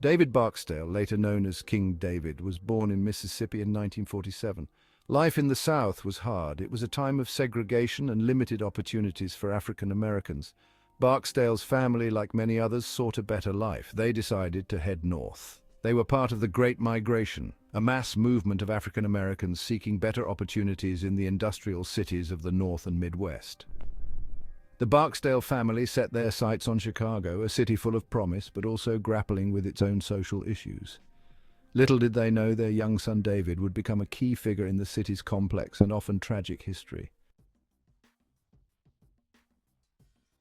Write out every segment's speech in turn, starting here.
David Barksdale, later known as King David, was born in Mississippi in 1947. Life in the South was hard. It was a time of segregation and limited opportunities for African Americans. Barksdale's family, like many others, sought a better life. They decided to head north. They were part of the Great Migration, a mass movement of African Americans seeking better opportunities in the industrial cities of the North and Midwest. The Barksdale family set their sights on Chicago, a city full of promise, but also grappling with its own social issues. Little did they know their young son David would become a key figure in the city's complex and often tragic history.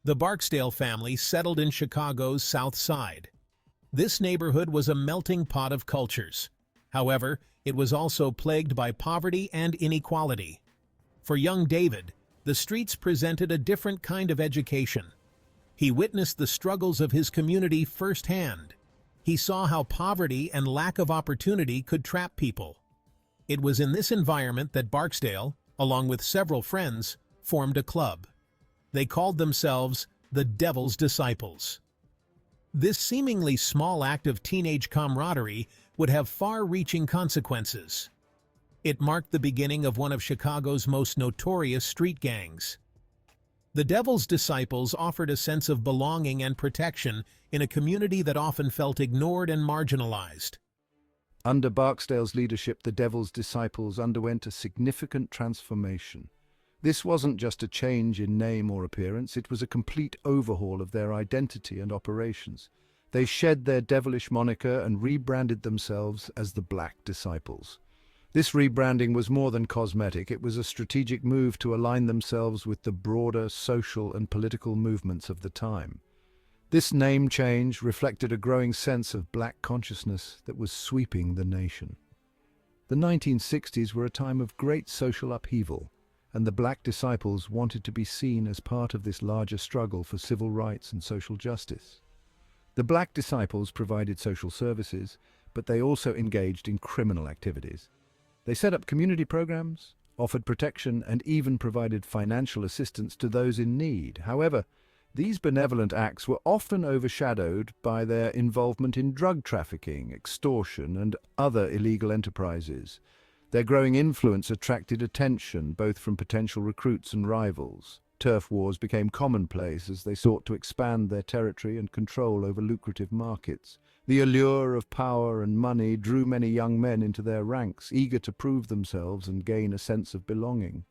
The Barksdale family settled in Chicago's South Side. This neighborhood was a melting pot of cultures. However, it was also plagued by poverty and inequality. For young David, the streets presented a different kind of education. He witnessed the struggles of his community firsthand. He saw how poverty and lack of opportunity could trap people. It was in this environment that Barksdale, along with several friends, formed a club. They called themselves the Devil's Disciples. This seemingly small act of teenage camaraderie would have far-reaching consequences. It marked the beginning of one of Chicago's most notorious street gangs. The Devil's Disciples offered a sense of belonging and protection in a community that often felt ignored and marginalized. Under Barksdale's leadership, the Devil's Disciples underwent a significant transformation. This wasn't just a change in name or appearance, it was a complete overhaul of their identity and operations. They shed their devilish moniker and rebranded themselves as the Black Disciples. This rebranding was more than cosmetic. It was a strategic move to align themselves with the broader social and political movements of the time. This name change reflected a growing sense of black consciousness that was sweeping the nation. The 1960s were a time of great social upheaval, and the Black Disciples wanted to be seen as part of this larger struggle for civil rights and social justice. The Black Disciples provided social services, but they also engaged in criminal activities. They set up community programs, offered protection, and even provided financial assistance to those in need. However, these benevolent acts were often overshadowed by their involvement in drug trafficking, extortion, and other illegal enterprises. Their growing influence attracted attention, both from potential recruits and rivals. Turf wars became commonplace as they sought to expand their territory and control over lucrative markets. The allure of power and money drew many young men into their ranks, eager to prove themselves and gain a sense of belonging.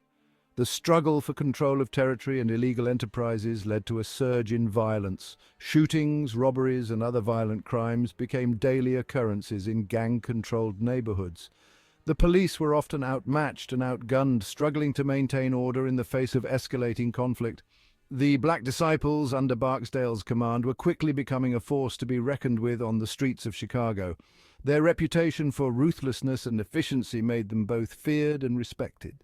The struggle for control of territory and illegal enterprises led to a surge in violence. Shootings, robberies, and other violent crimes became daily occurrences in gang-controlled neighborhoods. The police were often outmatched and outgunned, struggling to maintain order in the face of escalating conflict. The Black Disciples, under Barksdale's command, were quickly becoming a force to be reckoned with on the streets of Chicago. Their reputation for ruthlessness and efficiency made them both feared and respected.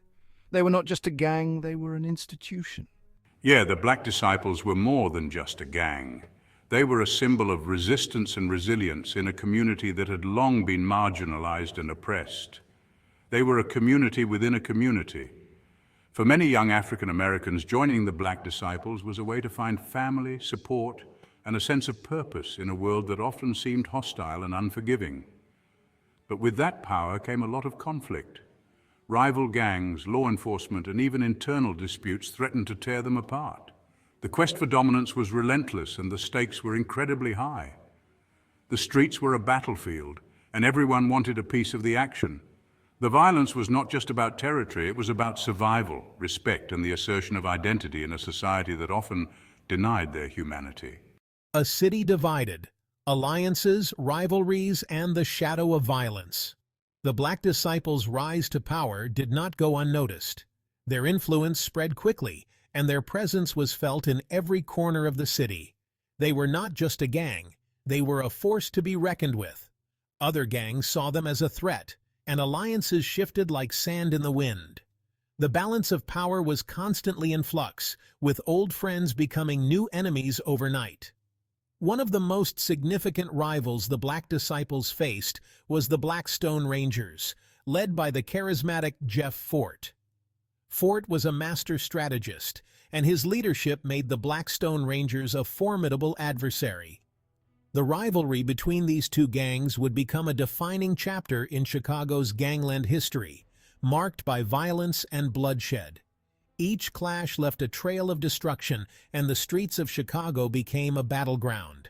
They were not just a gang, they were an institution. Yeah, the Black Disciples were more than just a gang. They were a symbol of resistance and resilience in a community that had long been marginalized and oppressed. They were a community within a community. For many young African Americans, joining the Black Disciples was a way to find family, support, and a sense of purpose in a world that often seemed hostile and unforgiving. But with that power came a lot of conflict. Rival gangs, law enforcement, and even internal disputes threatened to tear them apart. The quest for dominance was relentless, and the stakes were incredibly high. The streets were a battlefield, and everyone wanted a piece of the action. The violence was not just about territory, it was about survival, respect, and the assertion of identity in a society that often denied their humanity. A city divided, alliances, rivalries, and the shadow of violence. The Black Disciples' rise to power did not go unnoticed. Their influence spread quickly, and their presence was felt in every corner of the city. They were not just a gang, they were a force to be reckoned with. Other gangs saw them as a threat, and alliances shifted like sand in the wind. The balance of power was constantly in flux, with old friends becoming new enemies overnight. One of the most significant rivals the Black Disciples faced was the Blackstone Rangers, led by the charismatic Jeff Fort. Fort was a master strategist, and his leadership made the Blackstone Rangers a formidable adversary. The rivalry between these two gangs would become a defining chapter in Chicago's gangland history, marked by violence and bloodshed. Each clash left a trail of destruction, and the streets of Chicago became a battleground.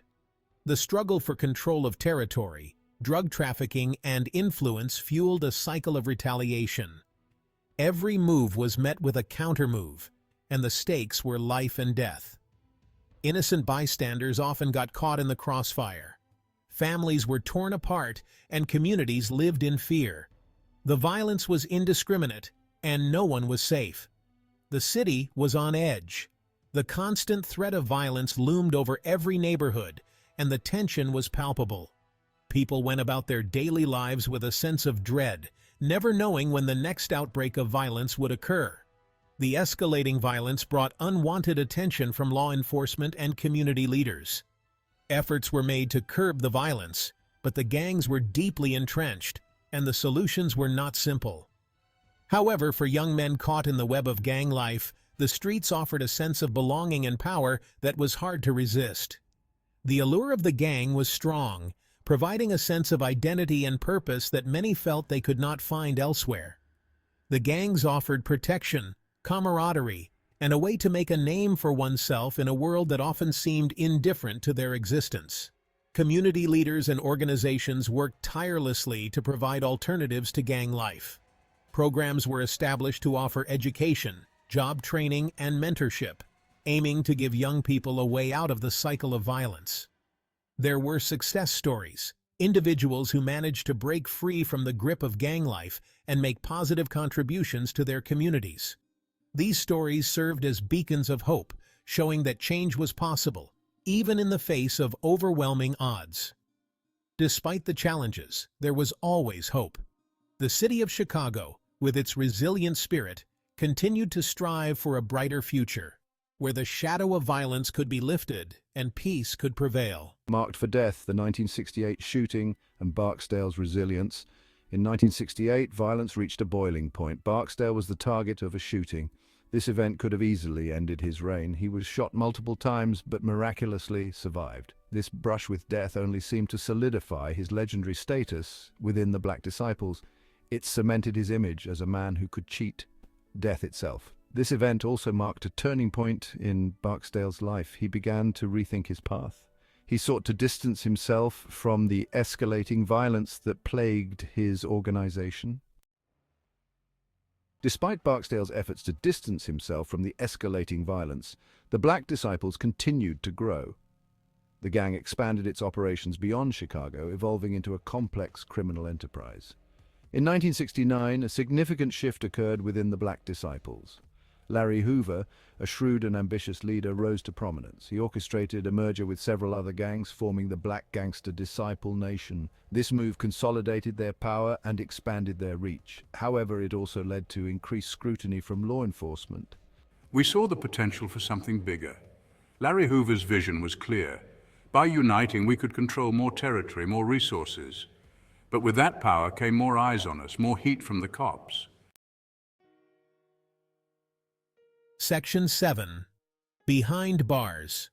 The struggle for control of territory, drug trafficking, and influence fueled a cycle of retaliation. Every move was met with a countermove, and the stakes were life and death. Innocent bystanders often got caught in the crossfire. Families were torn apart, and communities lived in fear. The violence was indiscriminate, and no one was safe. The city was on edge. The constant threat of violence loomed over every neighborhood, and the tension was palpable. People went about their daily lives with a sense of dread, never knowing when the next outbreak of violence would occur. The escalating violence brought unwanted attention from law enforcement and community leaders. Efforts were made to curb the violence, but the gangs were deeply entrenched, and the solutions were not simple. However, for young men caught in the web of gang life, the streets offered a sense of belonging and power that was hard to resist. The allure of the gang was strong, providing a sense of identity and purpose that many felt they could not find elsewhere. The gangs offered protection, camaraderie, and a way to make a name for oneself in a world that often seemed indifferent to their existence. Community leaders and organizations worked tirelessly to provide alternatives to gang life. Programs were established to offer education, job training, and mentorship, aiming to give young people a way out of the cycle of violence. There were success stories, individuals who managed to break free from the grip of gang life and make positive contributions to their communities. These stories served as beacons of hope, showing that change was possible, even in the face of overwhelming odds. Despite the challenges, there was always hope. The city of Chicago, with its resilient spirit, continued to strive for a brighter future, where the shadow of violence could be lifted and peace could prevail. Marked for death, the 1968 shooting and Barksdale's resilience. In 1968, violence reached a boiling point. Barksdale was the target of a shooting. This event could have easily ended his reign. He was shot multiple times, but miraculously survived. This brush with death only seemed to solidify his legendary status within the Black Disciples. It cemented his image as a man who could cheat death itself. This event also marked a turning point in Barksdale's life. He began to rethink his path. He sought to distance himself from the escalating violence that plagued his organization. Despite Barksdale's efforts to distance himself from the escalating violence, the Black Disciples continued to grow. The gang expanded its operations beyond Chicago, evolving into a complex criminal enterprise. In 1969, a significant shift occurred within the Black Disciples. Larry Hoover, a shrewd and ambitious leader, rose to prominence. He orchestrated a merger with several other gangs, forming the Black Gangster Disciple Nation. This move consolidated their power and expanded their reach. However, it also led to increased scrutiny from law enforcement. We saw the potential for something bigger. Larry Hoover's vision was clear. By uniting, we could control more territory, more resources. But with that power came more eyes on us, more heat from the cops. Section 7. Behind Bars.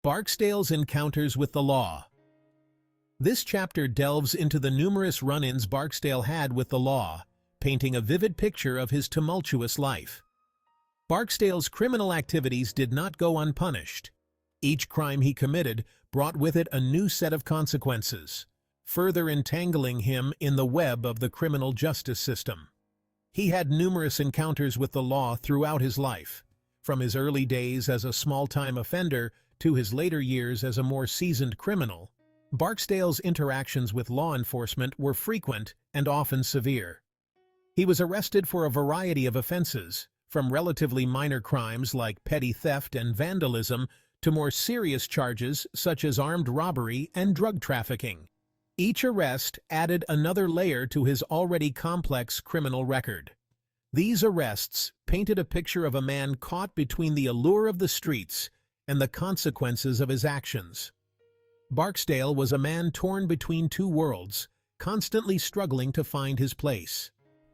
Barksdale's Encounters with the Law. This chapter delves into the numerous run-ins Barksdale had with the law, painting a vivid picture of his tumultuous life. Barksdale's criminal activities did not go unpunished. Each crime he committed brought with it a new set of consequences, further entangling him in the web of the criminal justice system. He had numerous encounters with the law throughout his life, from his early days as a small-time offender to his later years as a more seasoned criminal. Barksdale's interactions with law enforcement were frequent and often severe. He was arrested for a variety of offenses, from relatively minor crimes like petty theft and vandalism to more serious charges such as armed robbery and drug trafficking. Each arrest added another layer to his already complex criminal record. These arrests painted a picture of a man caught between the allure of the streets and the consequences of his actions. Barksdale was a man torn between two worlds, constantly struggling to find his place.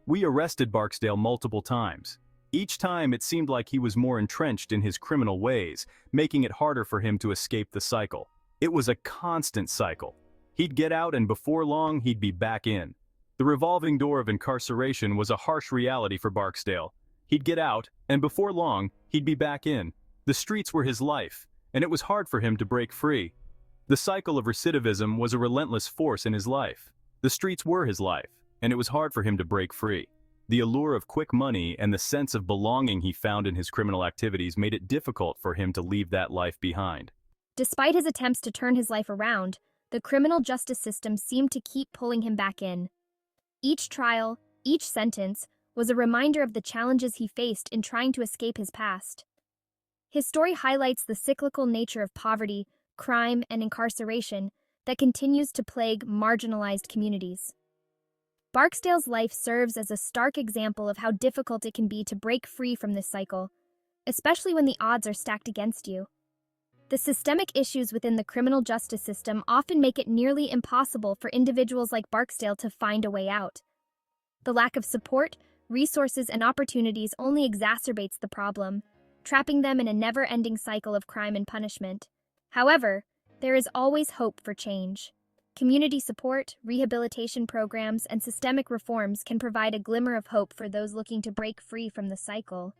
We arrested Barksdale multiple times. Each time it seemed like he was more entrenched in his criminal ways, making it harder for him to escape the cycle. It was a constant cycle. He'd get out and before long he'd be back in. The revolving door of incarceration was a harsh reality for Barksdale. He'd get out, and before long, he'd be back in. The streets were his life, and it was hard for him to break free. The cycle of recidivism was a relentless force in his life. The streets were his life, and it was hard for him to break free. The allure of quick money and the sense of belonging he found in his criminal activities made it difficult for him to leave that life behind. Despite his attempts to turn his life around, the criminal justice system seemed to keep pulling him back in. Each trial, each sentence, was a reminder of the challenges he faced in trying to escape his past. His story highlights the cyclical nature of poverty, crime, and incarceration that continues to plague marginalized communities. Barksdale's life serves as a stark example of how difficult it can be to break free from this cycle, especially when the odds are stacked against you. The systemic issues within the criminal justice system often make it nearly impossible for individuals like Barksdale to find a way out. The lack of support, resources, and opportunities only exacerbates the problem, trapping them in a never-ending cycle of crime and punishment. However, there is always hope for change. Community support, rehabilitation programs, and systemic reforms can provide a glimmer of hope for those looking to break free from the cycle.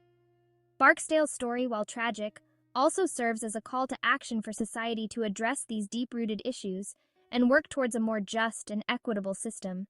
Barksdale's story, while tragic, also serves as a call to action for society to address these deep-rooted issues and work towards a more just and equitable system.